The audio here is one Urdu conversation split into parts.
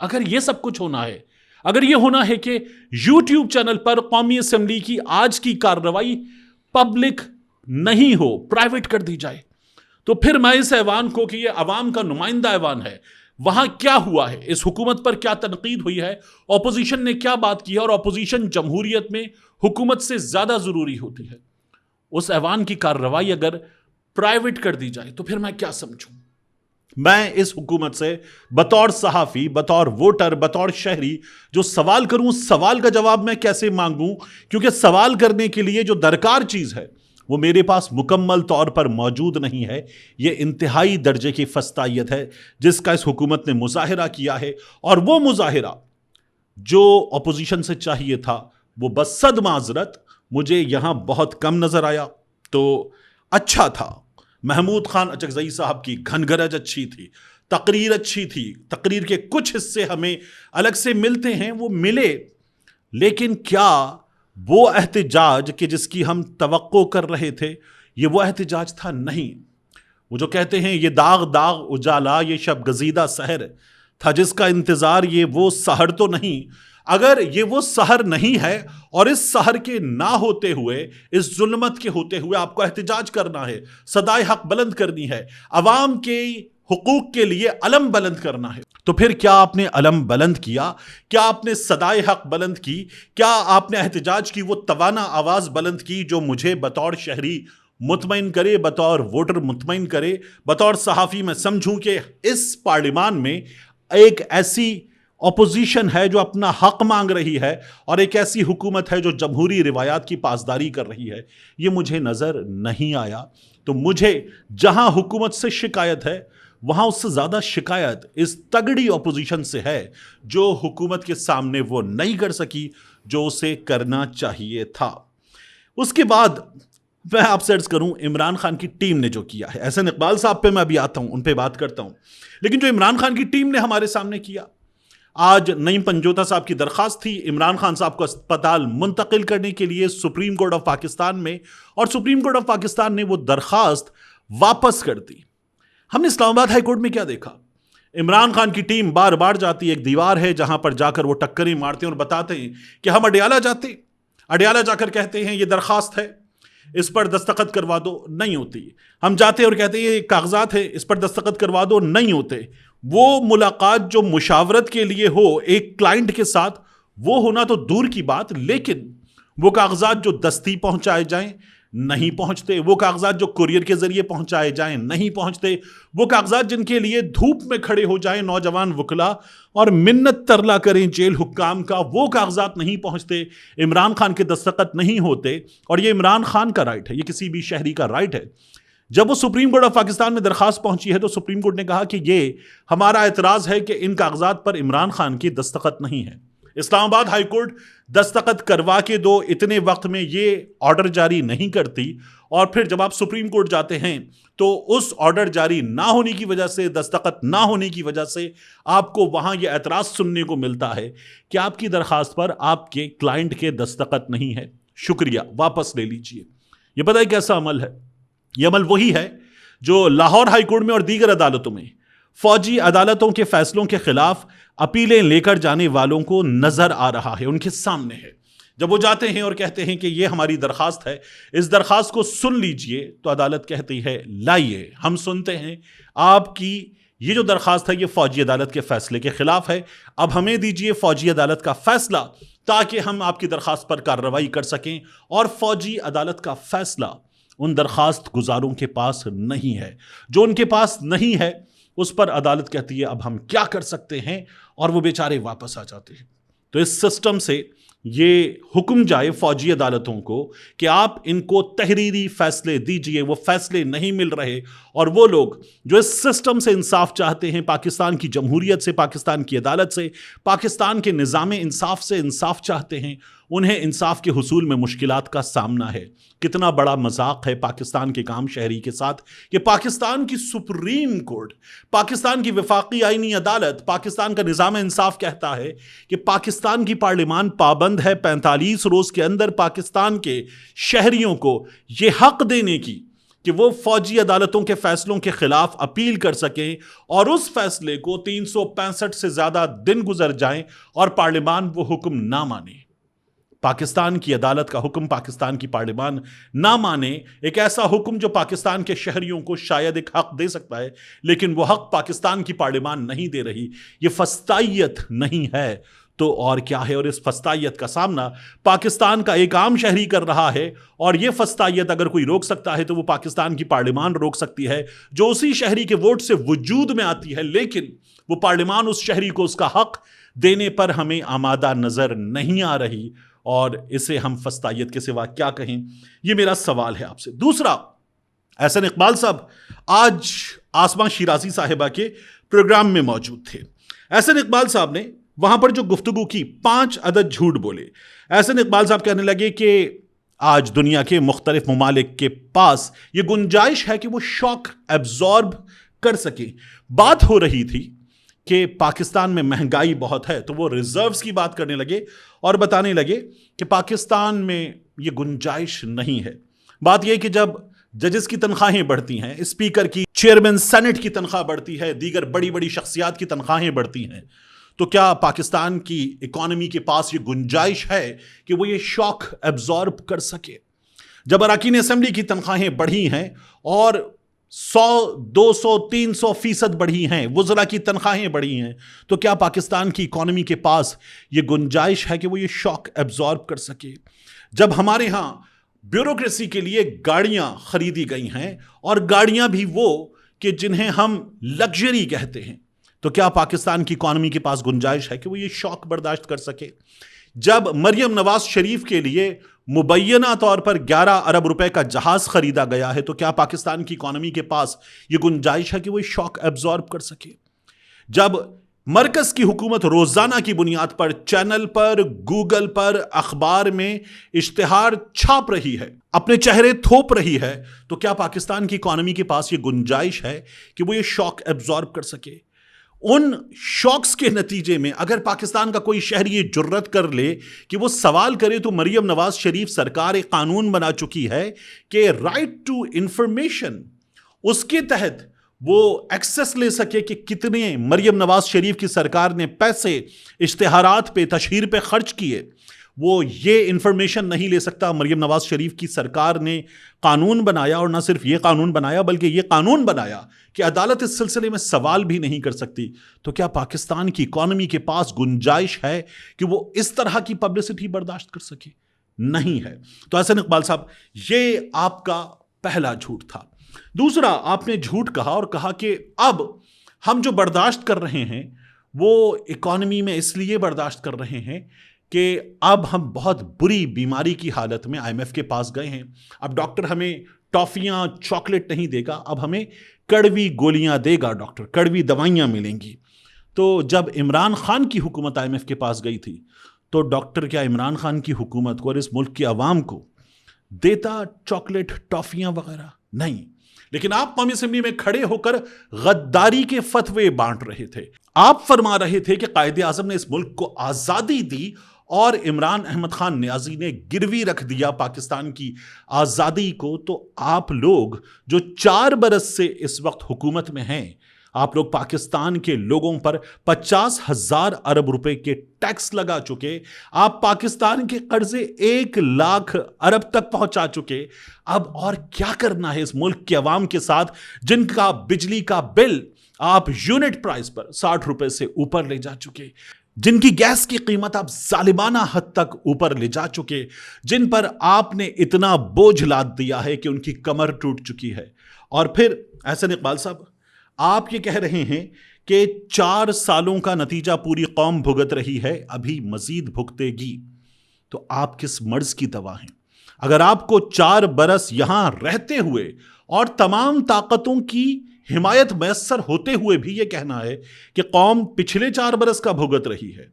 اگر یہ سب کچھ ہونا ہے، اگر یہ ہونا ہے کہ یوٹیوب چینل پر قومی اسمبلی کی آج کی کارروائی پبلک نہیں ہو، پرائیویٹ کر دی جائے، تو پھر میں اس ایوان کو کہ یہ عوام کا نمائندہ ایوان ہے، وہاں کیا ہوا ہے، اس حکومت پر کیا تنقید ہوئی ہے، اپوزیشن نے کیا بات کی ہے، اور اپوزیشن جمہوریت میں حکومت سے زیادہ ضروری ہوتی ہے، اس ایوان کی کارروائی اگر پرائیویٹ کر دی جائے تو پھر میں کیا سمجھوں؟ میں اس حکومت سے بطور صحافی، بطور ووٹر، بطور شہری جو سوال کروں، سوال کا جواب میں کیسے مانگوں؟ کیونکہ سوال کرنے کے لیے جو درکار چیز ہے وہ میرے پاس مکمل طور پر موجود نہیں ہے۔ یہ انتہائی درجے کی فسطائیت ہے جس کا اس حکومت نے مظاہرہ کیا ہے، اور وہ مظاہرہ جو اپوزیشن سے چاہیے تھا وہ بصد معذرت مجھے یہاں بہت کم نظر آیا۔ تو اچھا تھا، محمود خان اچکزئی صاحب کی گھن گرج اچھی تھی، تقریر اچھی تھی، تقریر کے کچھ حصے ہمیں الگ سے ملتے ہیں، وہ ملے، لیکن کیا وہ احتجاج کہ جس کی ہم توقع کر رہے تھے یہ وہ احتجاج تھا؟ نہیں۔ وہ جو کہتے ہیں یہ داغ داغ اجالا، یہ شب گزیدہ سحر تھا جس کا انتظار، یہ وہ سحر تو نہیں۔ اگر یہ وہ سحر نہیں ہے اور اس سحر کے نہ ہوتے ہوئے، اس ظلمت کے ہوتے ہوئے آپ کو احتجاج کرنا ہے، صدائے حق بلند کرنی ہے، عوام کے حقوق کے لیے علم بلند کرنا ہے، تو پھر کیا آپ نے علم بلند کیا؟ کیا آپ نے صدائے حق بلند کی؟ کیا آپ نے احتجاج کی وہ توانا آواز بلند کی جو مجھے بطور شہری مطمئن کرے، بطور ووٹر مطمئن کرے، بطور صحافی میں سمجھوں کہ اس پارلیمان میں ایک ایسی اپوزیشن ہے جو اپنا حق مانگ رہی ہے، اور ایک ایسی حکومت ہے جو جمہوری روایات کی پاسداری کر رہی ہے؟ یہ مجھے نظر نہیں آیا۔ تو مجھے جہاں حکومت سے شکایت ہے وہاں اس سے زیادہ شکایت اس تگڑی اپوزیشن سے ہے جو حکومت کے سامنے وہ نہیں کر سکی جو اسے کرنا چاہیے تھا۔ اس کے بعد میں آپ سے عرض کروں عمران خان کی ٹیم نے جو کیا ہے، احسن اقبال صاحب پہ میں ابھی آتا ہوں، ان پہ بات کرتا ہوں، لیکن جو عمران خان کی ٹیم نے ہمارے سامنے کیا، آج نعیم پنجوتا صاحب کی درخواست تھی عمران خان صاحب کو اسپتال منتقل کرنے کے لیے سپریم کورٹ آف پاکستان میں، اور سپریم کورٹ آف پاکستان نے وہ درخواست واپس کر دی۔ ہم نے اسلام آباد ہائی کورٹ میں کیا دیکھا؟ عمران خان کی ٹیم بار بار جاتی ہے، ایک دیوار ہے جہاں پر جا کر وہ ٹکریں مارتے ہیں اور بتاتے ہیں کہ ہم اڈیالہ جاتے، اڈیالہ جا کر کہتے ہیں یہ درخواست ہے، اس پر دستخط کروا دو، نہیں ہوتی۔ ہم جاتے اور کہتے ہیں یہ کاغذات ہے، اس پر دستخط کروا دو، نہیں ہوتے۔ وہ ملاقات جو مشاورت کے لیے ہو ایک کلائنٹ کے ساتھ، وہ ہونا تو دور کی بات، لیکن وہ کاغذات جو دستی پہنچائے جائیں نہیں پہنچتے، وہ کاغذات جو کوریئر کے ذریعے پہنچائے جائیں نہیں پہنچتے، وہ کاغذات جن کے لیے دھوپ میں کھڑے ہو جائیں نوجوان وکلا اور منت ترلا کریں جیل حکام کا، وہ کاغذات نہیں پہنچتے، عمران خان کے دستخط نہیں ہوتے۔ اور یہ عمران خان کا رائٹ ہے، یہ کسی بھی شہری کا رائٹ ہے۔ جب وہ سپریم کورٹ آف پاکستان میں درخواست پہنچی ہے تو سپریم کورٹ نے کہا کہ یہ ہمارا اعتراض ہے کہ ان کاغذات پر عمران خان کی دستخط نہیں ہے۔ اسلام آباد ہائی کورٹ دستخط کروا کے دو اتنے وقت میں یہ آرڈر جاری نہیں کرتی، اور پھر جب آپ سپریم کورٹ جاتے ہیں تو اس آرڈر جاری نہ ہونے کی وجہ سے، دستخط نہ ہونے کی وجہ سے آپ کو وہاں یہ اعتراض سننے کو ملتا ہے کہ آپ کی درخواست پر آپ کے کلائنٹ کے دستخط نہیں ہے، شکریہ، واپس لے لیجئے۔ یہ پتہ ہے کیسا عمل ہے؟ یہ عمل وہی ہے جو لاہور ہائی کورٹ میں اور دیگر عدالتوں میں فوجی عدالتوں کے فیصلوں کے خلاف اپیلیں لے کر جانے والوں کو نظر آ رہا ہے، ان کے سامنے ہے۔ جب وہ جاتے ہیں اور کہتے ہیں کہ یہ ہماری درخواست ہے، اس درخواست کو سن لیجئے، تو عدالت کہتی ہے لائیے، ہم سنتے ہیں، آپ کی یہ جو درخواست ہے یہ فوجی عدالت کے فیصلے کے خلاف ہے، اب ہمیں دیجئے فوجی عدالت کا فیصلہ تاکہ ہم آپ کی درخواست پر کارروائی کر سکیں۔ اور فوجی عدالت کا فیصلہ ان درخواست گزاروں کے پاس نہیں ہے، جو ان کے پاس نہیں ہے اس پر عدالت کہتی ہے اب ہم کیا کر سکتے ہیں، اور وہ بیچارے واپس آ جاتے ہیں۔ تو اس سسٹم سے یہ حکم جائے فوجی عدالتوں کو کہ آپ ان کو تحریری فیصلے دیجئے، وہ فیصلے نہیں مل رہے، اور وہ لوگ جو اس سسٹم سے انصاف چاہتے ہیں، پاکستان کی جمہوریت سے، پاکستان کی عدالت سے، پاکستان کے نظام انصاف سے انصاف چاہتے ہیں، انہیں انصاف کے حصول میں مشکلات کا سامنا ہے۔ کتنا بڑا مذاق ہے پاکستان کے عام شہری کے ساتھ کہ پاکستان کی سپریم کورٹ، پاکستان کی وفاقی آئینی عدالت، پاکستان کا نظام انصاف کہتا ہے کہ پاکستان کی پارلیمان پابند ہے 45 روز کے اندر پاکستان کے شہریوں کو یہ حق دینے کی کہ وہ فوجی عدالتوں کے فیصلوں کے خلاف اپیل کر سکیں اور اس فیصلے کو 365 سے زیادہ دن گزر جائیں اور پارلیمان وہ حکم نہ مانے. پاکستان کی عدالت کا حکم پاکستان کی پارلیمان نہ مانے، ایک ایسا حکم جو پاکستان کے شہریوں کو شاید ایک حق دے سکتا ہے لیکن وہ حق پاکستان کی پارلیمان نہیں دے رہی. یہ فسطائیت نہیں ہے تو اور کیا ہے؟ اور اس فسطائیت کا سامنا پاکستان کا ایک عام شہری کر رہا ہے، اور یہ فسطائیت اگر کوئی روک سکتا ہے تو وہ پاکستان کی پارلیمان روک سکتی ہے جو اسی شہری کے ووٹ سے وجود میں آتی ہے، لیکن وہ پارلیمان اس شہری کو اس کا حق دینے پر ہمیں آمادہ نظر نہیں آ رہی، اور اسے ہم فسطائیت کے سوا کیا کہیں؟ یہ میرا سوال ہے آپ سے. دوسرا، احسن اقبال صاحب آج آسماں شیرازی صاحبہ کے پروگرام میں موجود تھے. احسن اقبال صاحب نے وہاں پر جو گفتگو کی 5 عدد جھوٹ بولے. احسن اقبال صاحب کہنے لگے کہ آج دنیا کے مختلف ممالک کے پاس یہ گنجائش ہے کہ وہ شاک ایبزارب کر سکیں. بات ہو رہی تھی کہ پاکستان میں مہنگائی بہت ہے تو وہ ریزروز کی بات کرنے لگے اور بتانے لگے کہ پاکستان میں یہ گنجائش نہیں ہے. بات یہ کہ جب ججز کی تنخواہیں بڑھتی ہیں، اسپیکر کی، چیئرمین سینٹ کی تنخواہ بڑھتی ہے، دیگر بڑی بڑی شخصیات کی تنخواہیں بڑھتی ہیں، تو کیا پاکستان کی اکانومی کے پاس یہ گنجائش ہے کہ وہ یہ شاک ایبزارب کر سکے؟ جب اراکین اسمبلی کی تنخواہیں بڑھی ہیں اور 100، 200، 300% بڑھی ہیں، وزراء کی تنخواہیں بڑھی ہیں، تو کیا پاکستان کی اکانومی کے پاس یہ گنجائش ہے کہ وہ یہ شاک ایبزارب کر سکے؟ جب ہمارے ہاں بیوروکریسی کے لیے گاڑیاں خریدی گئی ہیں، اور گاڑیاں بھی وہ کہ جنہیں ہم لگژری کہتے ہیں، تو کیا پاکستان کی اکانومی کے پاس گنجائش ہے کہ وہ یہ شوق برداشت کر سکے؟ جب مریم نواز شریف کے لیے مبینہ طور پر 11 ارب روپے کا جہاز خریدا گیا ہے، تو کیا پاکستان کی اکانومی کے پاس یہ گنجائش ہے کہ وہ شوق ایبزارب کر سکے؟ جب مرکز کی حکومت روزانہ کی بنیاد پر چینل پر، گوگل پر، اخبار میں اشتہار چھاپ رہی ہے، اپنے چہرے تھوپ رہی ہے، تو کیا پاکستان کی اکانومی کے پاس یہ گنجائش ہے کہ وہ یہ شوق ایبزارب کر سکے؟ ان شوکس کے نتیجے میں اگر پاکستان کا کوئی شہری یہ جرت کر لے کہ وہ سوال کرے، تو مریم نواز شریف سرکار ایک قانون بنا چکی ہے کہ رائٹ ٹو انفارمیشن، اس کے تحت وہ ایکسس لے سکے کہ کتنے مریم نواز شریف کی سرکار نے پیسے اشتہارات پہ، تشہیر پہ خرچ کیے. وہ یہ انفارمیشن نہیں لے سکتا. مریم نواز شریف کی سرکار نے قانون بنایا، اور نہ صرف یہ قانون بنایا بلکہ یہ قانون بنایا کہ عدالت اس سلسلے میں سوال بھی نہیں کر سکتی. تو کیا پاکستان کی اکانومی کے پاس گنجائش ہے کہ وہ اس طرح کی پبلسٹی برداشت کر سکے؟ نہیں ہے. تو احسن اقبال صاحب، یہ آپ کا پہلا جھوٹ تھا. دوسرا، آپ نے جھوٹ کہا اور کہا کہ اب ہم جو برداشت کر رہے ہیں وہ اکانومی میں اس لیے برداشت کر رہے ہیں کہ اب ہم بہت بری بیماری کی حالت میں آئی ایم ایف کے پاس گئے ہیں. اب ڈاکٹر ہمیں ٹافیاں، چاکلیٹ نہیں دے گا، اب ہمیں کڑوی گولیاں دے گا، ڈاکٹر کڑوی دوائیاں ملیں گی. تو جب عمران خان کی حکومت آئی ایم ایف کے پاس گئی تھی تو ڈاکٹر کیا عمران خان کی حکومت کو اور اس ملک کی عوام کو دیتا چاکلیٹ، ٹافیاں وغیرہ؟ نہیں. لیکن آپ قومی اسمبلی میں کھڑے ہو کر غداری کے فتوے بانٹ رہے تھے. آپ فرما رہے تھے کہ قائد اعظم نے اس ملک کو آزادی دی اور عمران احمد خان نیازی نے گروی رکھ دیا پاکستان کی آزادی کو. تو آپ لوگ جو 4 برس سے اس وقت حکومت میں ہیں، آپ لوگ پاکستان کے لوگوں پر 50,000 ارب روپے کے ٹیکس لگا چکے. آپ پاکستان کے قرضے 1 لاکھ ارب تک پہنچا چکے. اب اور کیا کرنا ہے اس ملک کے عوام کے ساتھ جن کا بجلی کا بل آپ یونٹ پرائس پر 60 روپے سے اوپر لے جا چکے، جن کی گیس کی قیمت آپ ظالمانہ حد تک اوپر لے جا چکے، جن پر آپ نے اتنا بوجھ لاد دیا ہے کہ ان کی کمر ٹوٹ چکی ہے. اور پھر احسن اقبال صاحب، آپ یہ کہہ رہے ہیں کہ 4 سالوں کا نتیجہ پوری قوم بھگت رہی ہے، ابھی مزید بھگتے گی. تو آپ کس مرض کی دوا ہیں؟ اگر آپ کو 4 برس یہاں رہتے ہوئے اور تمام طاقتوں کی حمایت میسر ہوتے ہوئے بھی یہ کہنا ہے کہ قوم پچھلے 4 برس کا بھگت رہی ہے،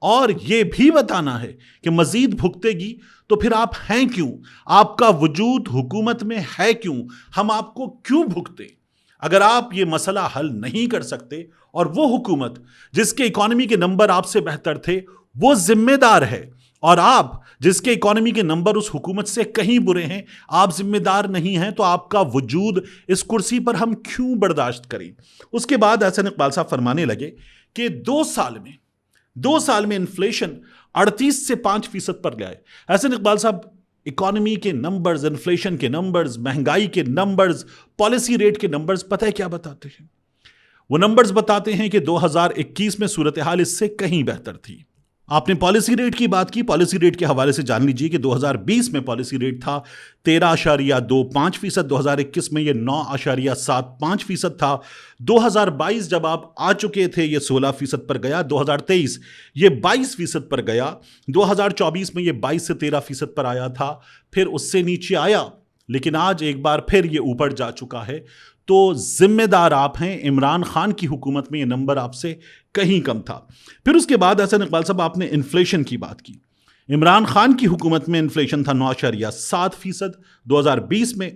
اور یہ بھی بتانا ہے کہ مزید بھگتے گی، تو پھر آپ ہیں کیوں؟ آپ کا وجود حکومت میں ہے کیوں؟ ہم آپ کو کیوں بھگتے؟ اگر آپ یہ مسئلہ حل نہیں کر سکتے، اور وہ حکومت جس کے اکانومی کے نمبر آپ سے بہتر تھے وہ ذمہ دار ہے اور آپ جس کے اکانومی کے نمبر اس حکومت سے کہیں برے ہیں، آپ ذمہ دار نہیں ہیں، تو آپ کا وجود اس کرسی پر ہم کیوں برداشت کریں؟ اس کے بعد احسن اقبال صاحب فرمانے لگے کہ 2 سال میں انفلیشن 38 سے 5% پر گئے۔ احسن اقبال صاحب اکانومی کے نمبرز، انفلیشن کے نمبرز، مہنگائی کے نمبرز، پالیسی ریٹ کے نمبرز پتہ ہے کیا بتاتے ہیں؟ وہ نمبرز بتاتے ہیں کہ 2021 میں صورتحال اس سے کہیں بہتر تھی۔ آپ نے پالیسی ریٹ کی بات کی، پالیسی ریٹ کے حوالے سے جان لیجئے کہ 2020 میں پالیسی ریٹ تھا 13.25%، 2021 میں یہ 9.75% تھا، 2022 جب آپ آ چکے تھے یہ 16% پر گیا، 2023 یہ 22% پر گیا، 2024 میں یہ 22 سے 13% پر آیا تھا، پھر اس سے نیچے آیا، لیکن آج ایک بار پھر یہ اوپر جا چکا ہے۔ تو ذمہ دار آپ ہیں، عمران خان کی حکومت میں یہ نمبر آپ سے کہیں کم تھا۔ پھر اس کے بعد احسن اقبال صاحب آپ نے انفلیشن کی بات کی۔ عمران خان کی حکومت میں انفلیشن تھا 9.7%، 2020 میں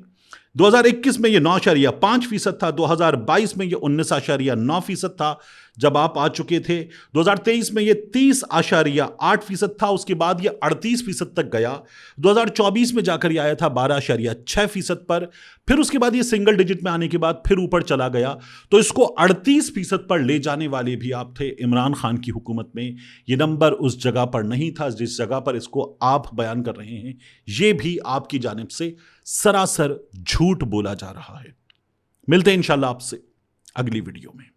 2021 میں یہ 9.5% تھا، 2022 میں یہ 19.9% تھا جب آپ آ چکے تھے، 2023 میں یہ 30.8% تھا، اس کے بعد یہ 38% تک گیا، 2024 میں جا کر یہ آیا تھا 12.6% پر، پھر اس کے بعد یہ سنگل ڈیجٹ میں آنے کے بعد پھر اوپر چلا گیا۔ تو اس کو 38% پر لے جانے والے بھی آپ تھے عمران خان کی حکومت میں۔ یہ نمبر اس جگہ پر نہیں تھا جس جگہ پر اس کو آپ بیان کر رہے ہیں، یہ بھی آپ کی جانب سے سراسر جھوٹ بولا جا رہا ہے۔ ملتے ہیں انشاءاللہ آپ سے اگلی ویڈیو میں۔